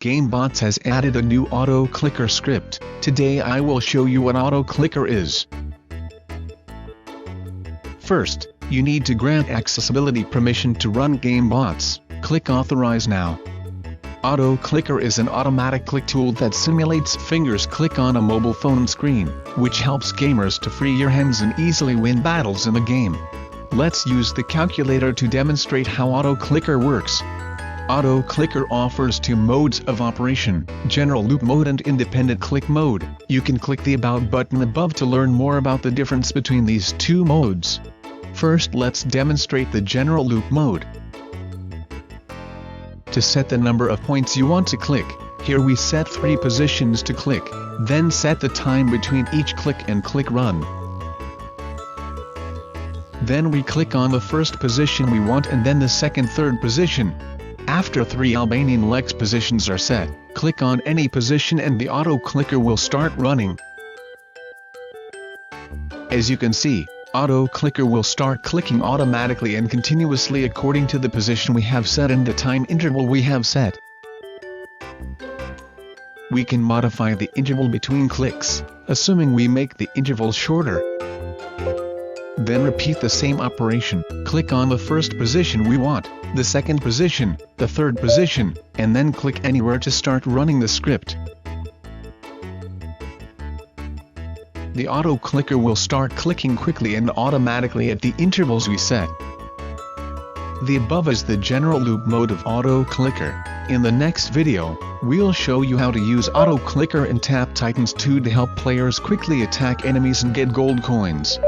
GameBots has added a new auto-clicker script. Today I will show you what auto-clicker is. First, you need to grant accessibility permission to run GameBots. Click Authorize now. Auto-clicker is an automatic click tool that simulates fingers click on a mobile phone screen, which helps gamers to free your hands and easily win battles in the game. Let's use the calculator to demonstrate how auto-clicker works. Auto-clicker offers two modes of operation, general loop mode and independent click mode. You can click the About button above to learn more about the difference between these two modes. First, let's demonstrate the general loop mode. To set the number of points you want to click, here we set 3 positions to click, then set the time between each click and click run. Then we click on the first position we want and then the second, third position. After 3 Albanian Lex positions are set, click on any position and the auto-clicker will start running. As you can see, auto-clicker will start clicking automatically and continuously according to the position we have set and the time interval we have set. We can modify the interval between clicks, assuming we make the interval shorter. Then repeat the same operation, click on the first position we want, the second position, the third position, and then click anywhere to start running the script. The auto-clicker will start clicking quickly and automatically at the intervals we set. The above is the general loop mode of auto-clicker. In the next video, we'll show you how to use auto-clicker in Tap Titans 2 to help players quickly attack enemies and get gold coins.